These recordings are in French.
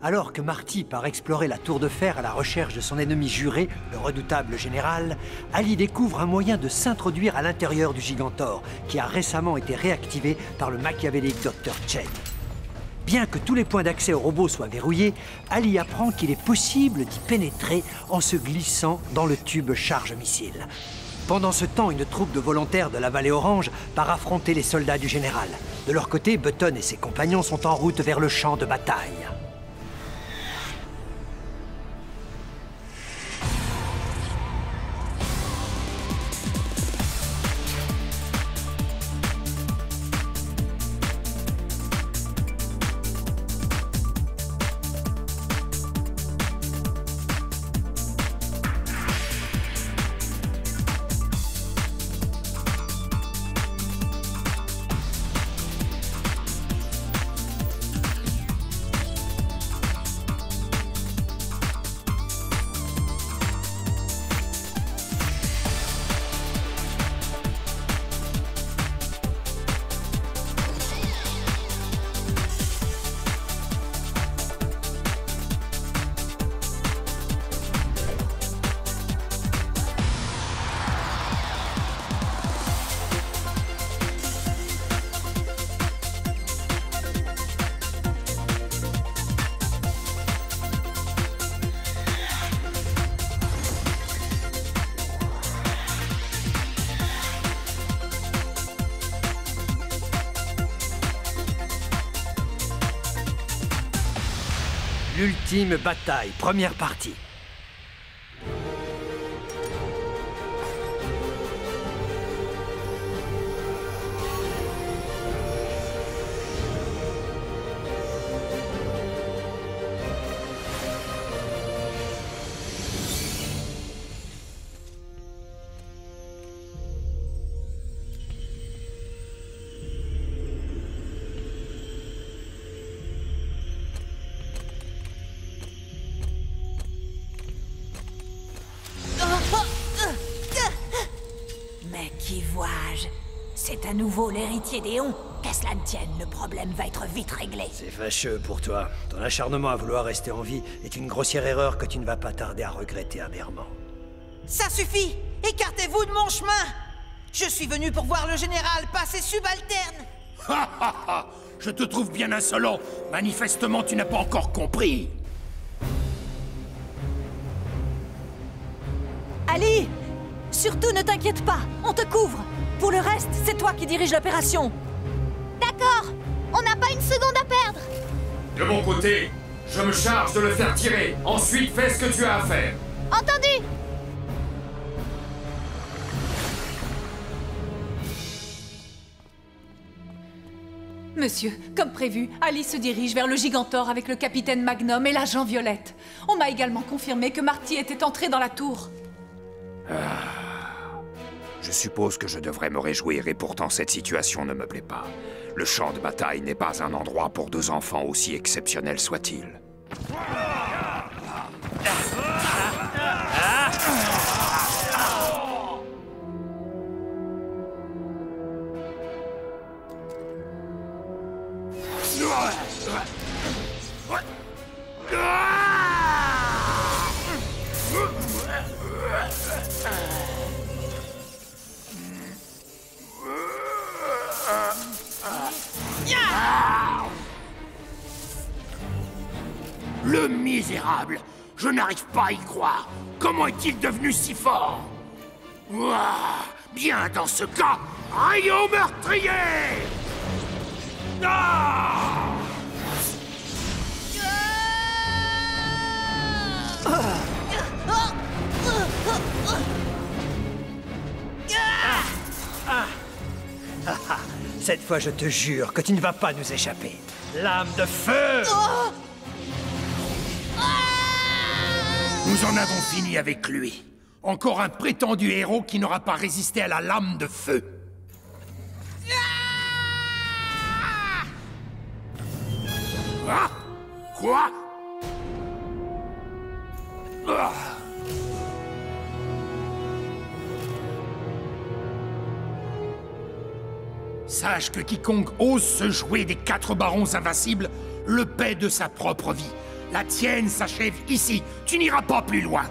Alors que Marty part explorer la tour de fer à la recherche de son ennemi juré, le redoutable général, Ali découvre un moyen de s'introduire à l'intérieur du Gigantor, qui a récemment été réactivé par le machiavélique Dr. Chen. Bien que tous les points d'accès au robot soient verrouillés, Ali apprend qu'il est possible d'y pénétrer en se glissant dans le tube charge-missile. Pendant ce temps, une troupe de volontaires de la Vallée Orange part affronter les soldats du général. De leur côté, Button et ses compagnons sont en route vers le champ de bataille. L'ultime bataille, première partie. Qui vois-je? C'est à nouveau l'héritier d'Éon. Qu'à cela ne tienne, le problème va être vite réglé. C'est fâcheux pour toi. Ton acharnement à vouloir rester en vie est une grossière erreur que tu ne vas pas tarder à regretter amèrement. Ça suffit! Écartez-vous de mon chemin! Je suis venu pour voir le général passer subalterne! Ha ha ha! Je te trouve bien insolent. Manifestement, tu n'as pas encore compris. Ali! Surtout ne t'inquiète pas, on te couvre. Pour le reste, c'est toi qui dirige l'opération. D'accord, on n'a pas une seconde à perdre. De mon côté, je me charge de le faire tirer. Ensuite, fais ce que tu as à faire. Entendu. Monsieur, comme prévu, Ali se dirige vers le Gigantor avec le capitaine Magnum et l'agent Violette. On m'a également confirmé que Marty était entré dans la tour. Je suppose que je devrais me réjouir et pourtant cette situation ne me plaît pas. Le champ de bataille n'est pas un endroit pour deux enfants aussi exceptionnels soient-ils. Le misérable! Je n'arrive pas à y croire. Comment est-il devenu si fort? Ouah, bien dans ce cas, rayon meurtrier! Ah! Cette fois, je te jure que tu ne vas pas nous échapper. Lame de feu! Nous en avons fini avec lui. Encore un prétendu héros qui n'aura pas résisté à la lame de feu. Ah! Quoi? Ah! Sache que quiconque ose se jouer des 4 barons invincibles le paie de sa propre vie. La tienne s'achève ici. Tu n'iras pas plus loin.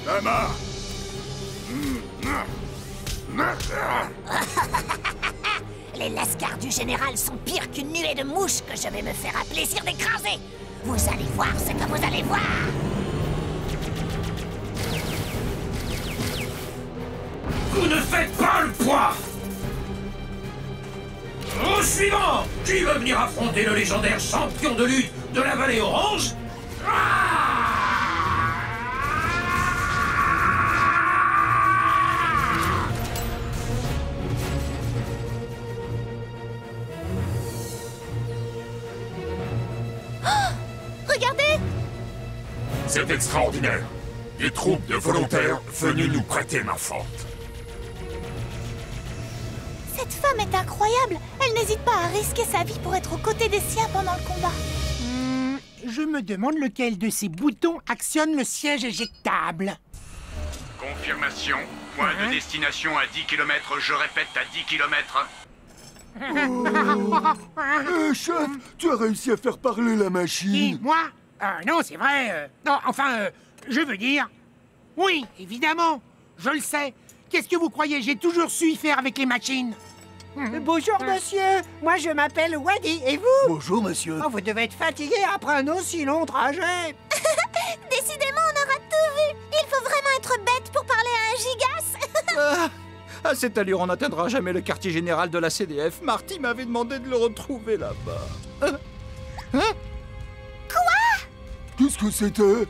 Tama! Les lascars du général sont pires qu'une nuée de mouches que je vais me faire un plaisir d'écraser. Vous allez voir ce que vous allez voir. Vous ne faites pas le poids! Au suivant! Qui veut venir affronter le légendaire champion de lutte de la Vallée Orange? Regardez! C'est extraordinaire. Des troupes de volontaires venues nous prêter main forte. Cette femme est incroyable. Elle n'hésite pas à risquer sa vie pour être aux côtés des siens pendant le combat. Je me demande lequel de ces boutons actionne le siège éjectable. Confirmation. Point de destination à 10 km, je répète à 10 km. Chef, tu as réussi à faire parler la machine. Qui, moi? Non, c'est vrai. Non, enfin, je veux dire... Oui, évidemment, je le sais. Qu'est-ce que vous croyez? J'ai toujours su y faire avec les machines. Bonjour, monsieur. Moi, je m'appelle Wadi. Et vous? Bonjour, monsieur. Oh, vous devez être fatigué après un aussi long trajet. Décidément, on aura tout vu. Il faut vraiment être bête pour parler à un gigas. À cette allure, on n'atteindra jamais le quartier général de la CDF. Marty m'avait demandé de le retrouver là-bas. Quoi? Qu'est-ce que c'était?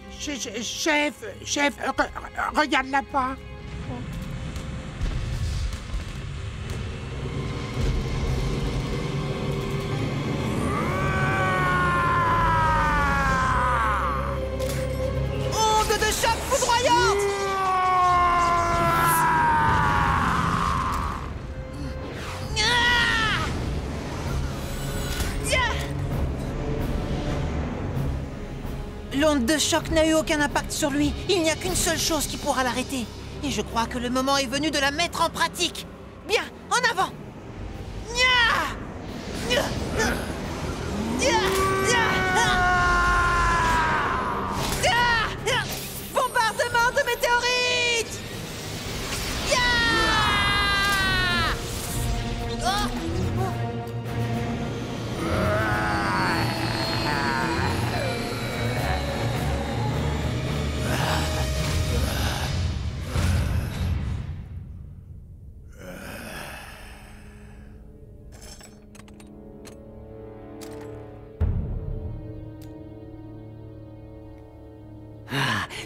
Chef, regarde-la pas. Onde de choc foudroyante! L'onde de choc n'a eu aucun impact sur lui. Il n'y a qu'une seule chose qui pourra l'arrêter. Et je crois que le moment est venu de la mettre en pratique. Bien, en avant! Bombardement de météorites!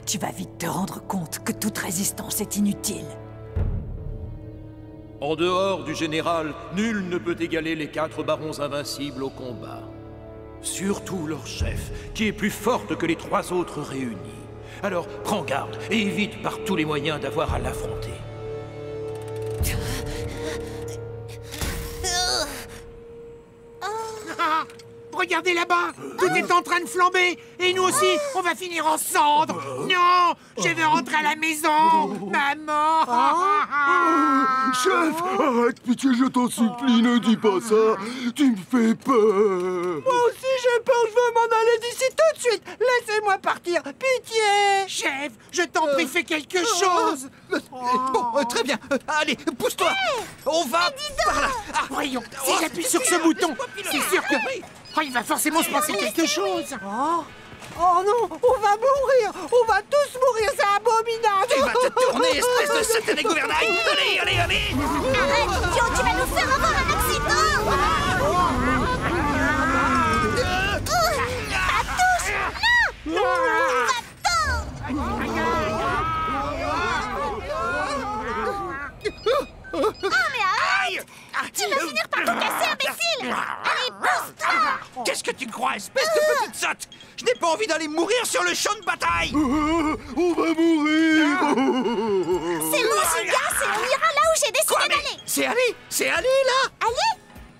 Tu vas vite te rendre compte que toute résistance est inutile. En dehors du général, nul ne peut égaler les 4 barons invincibles au combat. Surtout leur chef, qui est plus forte que les 3 autres réunis. Alors, prends garde et évite par tous les moyens d'avoir à l'affronter. Regardez là-bas, tout est en train de flamber. Et nous aussi, on va finir en cendres. Non, je veux rentrer à la maison. Maman. Chef, arrête, pitié, je t'en supplie, ne dis pas ça. Tu me fais peur. Moi aussi, j'ai peur. Je veux m'en aller d'ici tout de suite. Laissez-moi partir. Pitié. Chef, je t'en prie, fais quelque chose. Bon, très bien. Allez, pousse-toi. On va par là. Voyons, si j'appuie sur ce bouton, c'est sûr que... Oh, il va forcément se passer quelque chose. Oh non, on va mourir. On va tous mourir, c'est abominable. Tu vas te tourner, espèce de satané gouvernail. Allez, allez, allez. Arrête, idiot, tu vas nous faire avoir un accident. Ça touche. Non. Va-t'en. Oh, mais arrête. Tu vas finir par tout casser, imbécile. Allez, pousse-toi. Qu'est-ce que tu crois, espèce de petite sotte? Je n'ai pas envie d'aller mourir sur le champ de bataille. On va mourir. C'est mon Gigas et on ira là où j'ai décidé d'aller. C'est Ali? C'est Ali, là? Ali?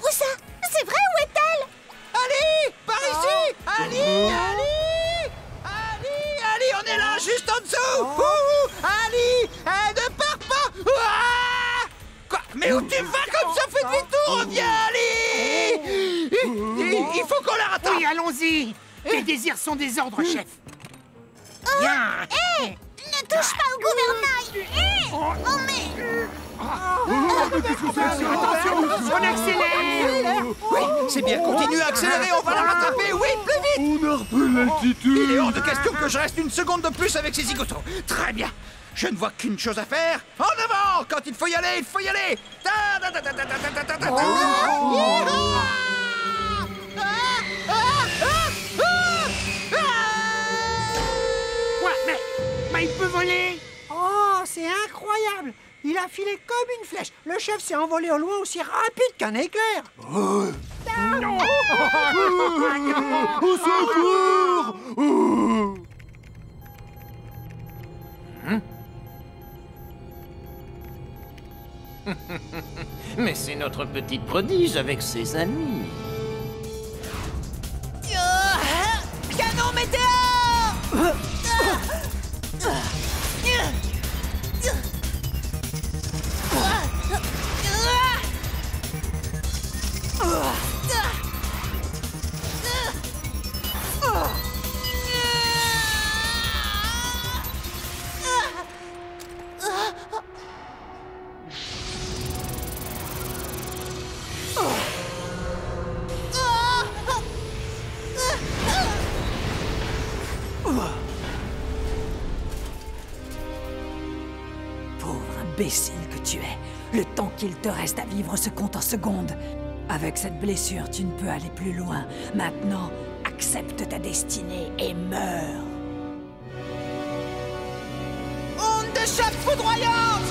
Où ça? C'est vrai, où est-elle? Ali! Par ici! Ali! Ali, on est là, juste en dessous! Ali! Ne pars pas! Quoi? Mais où tu vas comme ça? Fais demi-tour! Reviens, Ali! Il faut qu'on la rattrape! Oui, allons-y. Mes désirs sont des ordres, chef. Bien. Hé! Ne touche pas au gouvernail! Oh, mais... Attention, on accélère. Oui, c'est bien, continue à accélérer, on va la rattraper, oui, plus vite! On a repris l'altitude. Il est hors de question que je reste une seconde de plus avec ces zigotos. Très bien, je ne vois qu'une chose à faire. En avant! Quand il faut y aller, il faut y aller! Quoi? Mais il peut voler. Oh, c'est incroyable! Il a filé comme une flèche. Le chef s'est envolé au loin aussi rapide qu'un éclair. Au secours! Mais c'est notre petite prodige avec ses amis. Canon météore! Pauvre imbécile que tu es. Le temps qu'il te reste à vivre se compte en secondes. Avec cette blessure, tu ne peux aller plus loin. Maintenant, accepte ta destinée et meurs. Onde de choc foudroyante!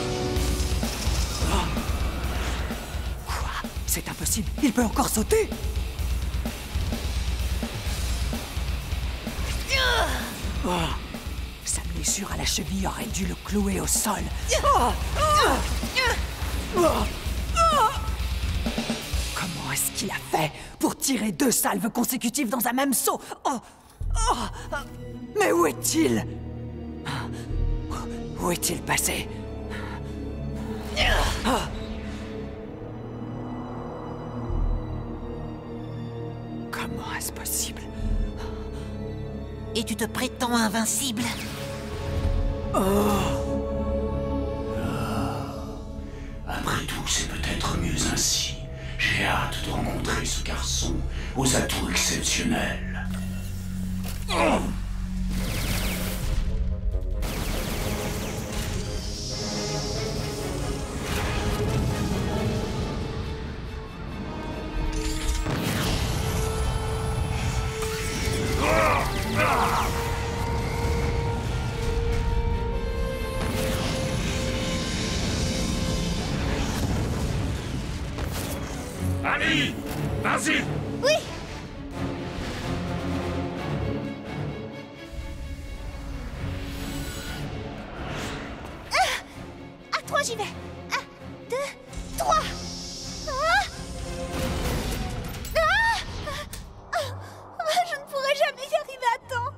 Quoi? C'est impossible. Il peut encore sauter. Oh. Sa blessure à la cheville aurait dû le clouer au sol. Comment est-ce qu'il a fait pour tirer 2 salves consécutives dans un même saut? Mais où est-il? Où est-il passé? Comment est-ce possible? Et tu te prétends invincible? Après tout, c'est peut-être mieux ainsi. J'ai hâte de rencontrer ce garçon aux atouts exceptionnels. Ali! Vas-y! Oui! À 3, j'y vais. 1, 2, 3. Je ne pourrai jamais y arriver à temps.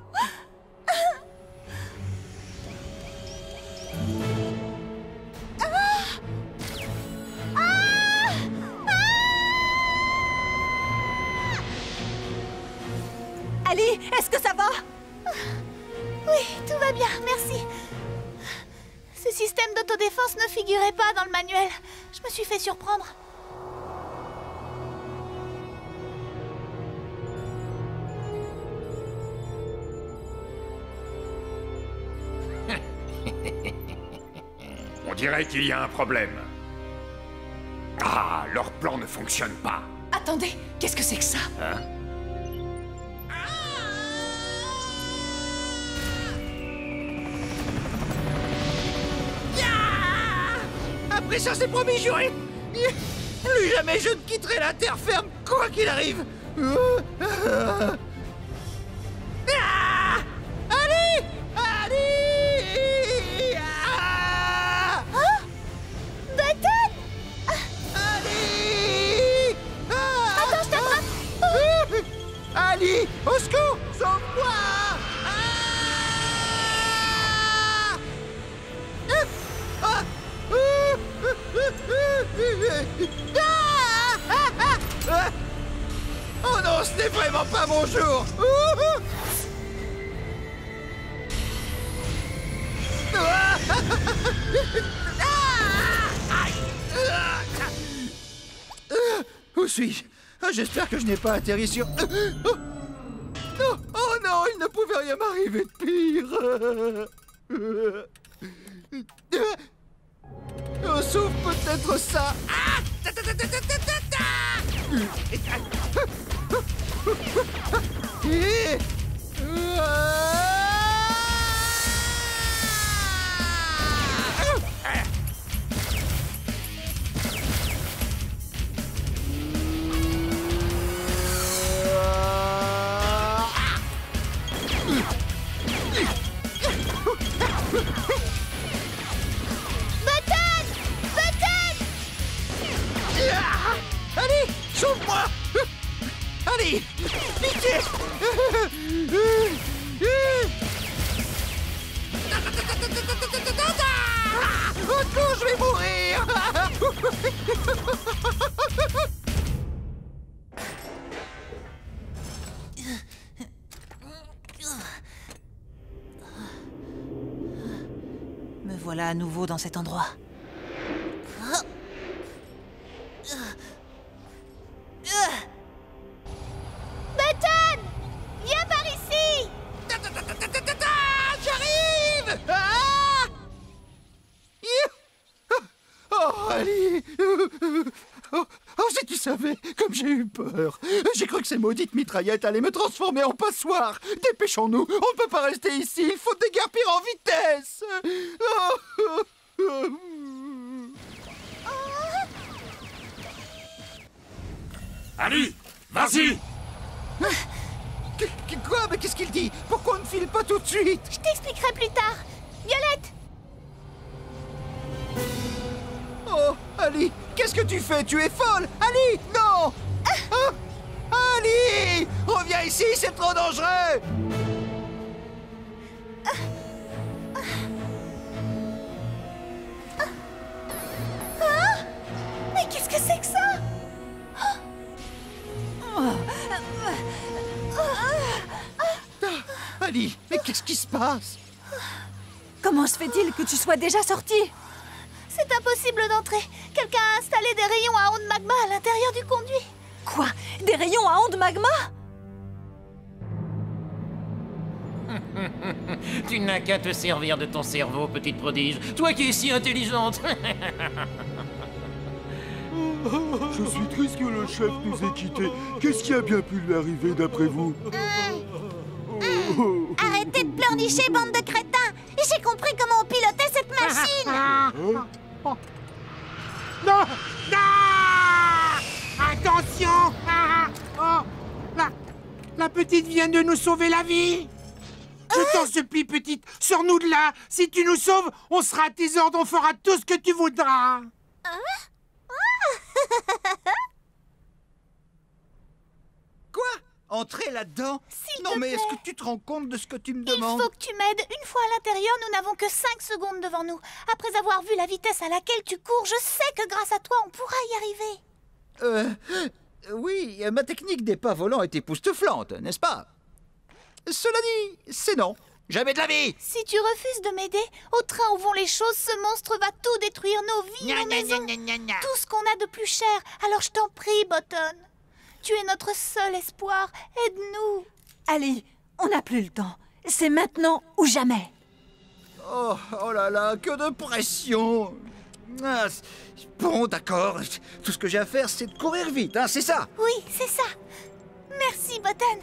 Ali, est-ce que ça va? Oui, tout va bien, merci. Ce système d'autodéfense ne figurait pas dans le manuel. Je me suis fait surprendre. On dirait qu'il y a un problème. Ah, leur plan ne fonctionne pas. Attendez, qu'est-ce que c'est que ça? Hein? Après ça, c'est promis, juré. Plus jamais je ne quitterai la terre ferme, quoi qu'il arrive. pas mon jour. Où suis-je? J'espère que je n'ai pas atterri sur... Oh non, il ne pouvait rien m'arriver de pire. Oh, sauf peut-être ça. Allez, sauve-moi! Allez, pitié! Oh non, je vais mourir! Me voilà à nouveau dans cet endroit. Button! Viens par ici! J'arrive! Ah! Oh, Ali! Oh, si tu savais, comme j'ai eu peur. J'ai cru que ces maudites mitraillettes allaient me transformer en passoire. Dépêchons-nous, on ne peut pas rester ici, il faut déguerpir en vitesse. Ali, vas-y! Quoi? Mais qu'est-ce qu'il dit? Pourquoi on ne file pas tout de suite? Je t'expliquerai plus tard. Violette! Oh, Ali, qu'est-ce que tu fais? Tu es folle! Ali, non! Ali! Reviens ici, c'est trop dangereux! Mais qu'est-ce que c'est que ça? Ali, mais qu'est-ce qui se passe? Comment se fait-il que tu sois déjà sorti? C'est impossible d'entrer. Quelqu'un a installé des rayons à ondes magma à l'intérieur du conduit. Quoi? Des rayons à ondes magma? Tu n'as qu'à te servir de ton cerveau, petite prodige. Toi qui es si intelligente. Je suis triste que le chef nous ait quittés. Qu'est-ce qui a bien pu lui arriver d'après vous? Arrêtez de pleurnicher, bande de crétins! J'ai compris comment on pilotait cette machine! Non! Non! Attention! La petite vient de nous sauver la vie! Je t'en supplie, petite, sors-nous de là! Si tu nous sauves, on sera à tes ordres, on fera tout ce que tu voudras! Quoi? Entrer là-dedans? Non, mais est-ce que tu te rends compte de ce que tu me demandes? Il faut que tu m'aides. Une fois à l'intérieur, nous n'avons que 5 secondes devant nous. Après avoir vu la vitesse à laquelle tu cours, je sais que grâce à toi, on pourra y arriver. Oui, ma technique des pas volants est époustouflante, n'est-ce pas? Cela dit, c'est non. Jamais de la vie! Si tu refuses de m'aider, au train où vont les choses, ce monstre va tout détruire, nos vies, nos maisons, tout ce qu'on a de plus cher. Alors je t'en prie, Button. Tu es notre seul espoir. Aide-nous. Ali, on n'a plus le temps. C'est maintenant ou jamais. Oh là là, que de pression! Bon, d'accord. Tout ce que j'ai à faire, c'est de courir vite, hein, c'est ça? Oui, c'est ça. Merci, Button.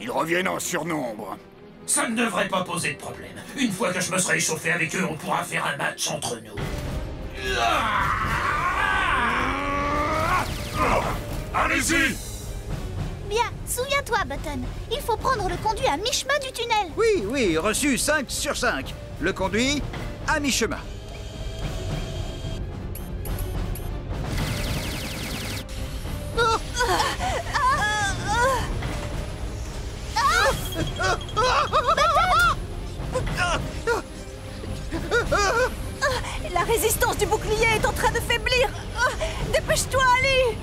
Ils reviennent en surnombre. Ça ne devrait pas poser de problème. Une fois que je me serai échauffé avec eux, on pourra faire un match entre nous. Allez-y! Bien, souviens-toi, Button. Il faut prendre le conduit à mi-chemin du tunnel. Oui, reçu 5 sur 5. Le conduit à mi-chemin. La résistance du bouclier est en train de faiblir. Dépêche-toi, Ali.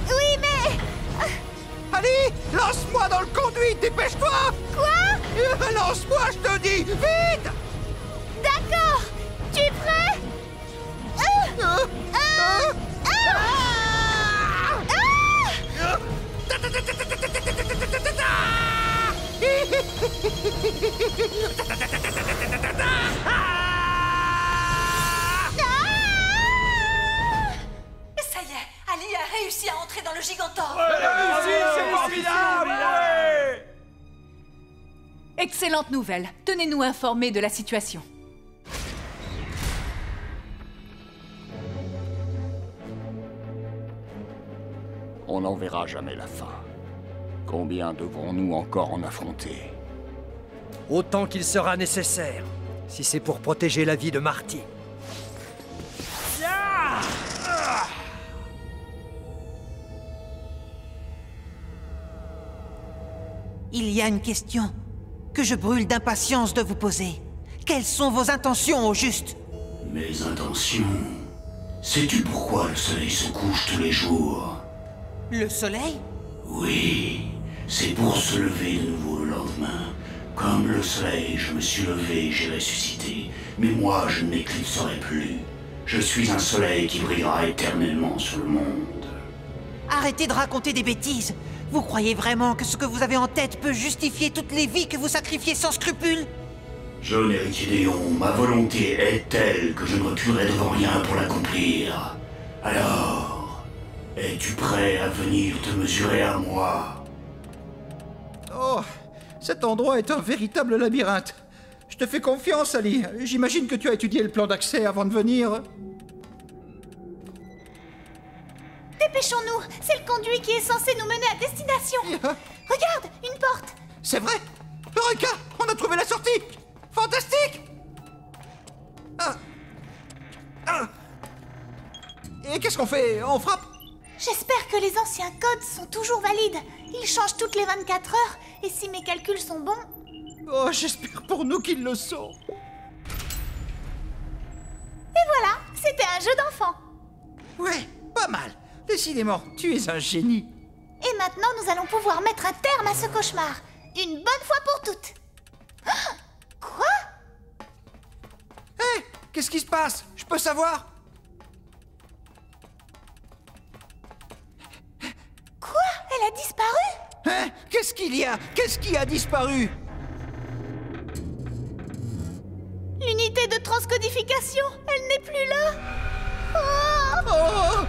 Oui, mais... Ali, lance-moi dans le conduit, dépêche-toi. Quoi? Lance-moi, je te dis, vite. D'accord. Tu es prêt? Ça y est, Ali a réussi à entrer dans le Gigantor. C'est formidable. Excellente nouvelle. Tenez-nous informés de la situation. On n'en verra jamais la fin. Combien devrons-nous encore en affronter? Autant qu'il sera nécessaire, si c'est pour protéger la vie de Marty. Il y a une question que je brûle d'impatience de vous poser. Quelles sont vos intentions au juste? Mes intentions... Sais-tu pourquoi le soleil se couche tous les jours? Le soleil? Oui, c'est pour se lever de nouveau le lendemain. Comme le soleil, je me suis levé et j'ai ressuscité. Mais moi, je ne m'éclipserai plus. Je suis un soleil qui brillera éternellement sur le monde. Arrêtez de raconter des bêtises. Vous croyez vraiment que ce que vous avez en tête peut justifier toutes les vies que vous sacrifiez sans scrupule? Jeune héritier d'Éon, ma volonté est telle que je ne reculerai devant rien pour l'accomplir. Alors, es-tu prêt à venir te mesurer à moi? Oh, cet endroit est un véritable labyrinthe. Je te fais confiance, Ali. J'imagine que tu as étudié le plan d'accès avant de venir. Dépêchons-nous. C'est le conduit qui est censé nous mener à destination. Regarde, une porte. C'est vrai? Eureka! On a trouvé la sortie! Fantastique! Et qu'est-ce qu'on fait? On frappe? J'espère que les anciens codes sont toujours valides. Ils changent toutes les 24 heures. Et si mes calculs sont bons... Oh, j'espère pour nous qu'ils le sont. Et voilà, c'était un jeu d'enfant. Ouais, pas mal. Décidément, tu es un génie. Et maintenant, nous allons pouvoir mettre un terme à ce cauchemar. Une bonne fois pour toutes. Quoi? Hé, qu'est-ce qui se passe? Je peux savoir? Quoi? Elle a disparu? Hein? Qu'est-ce qu'il y a? Qu'est-ce qui a disparu? L'unité de transcodification, elle n'est plus là. Oh,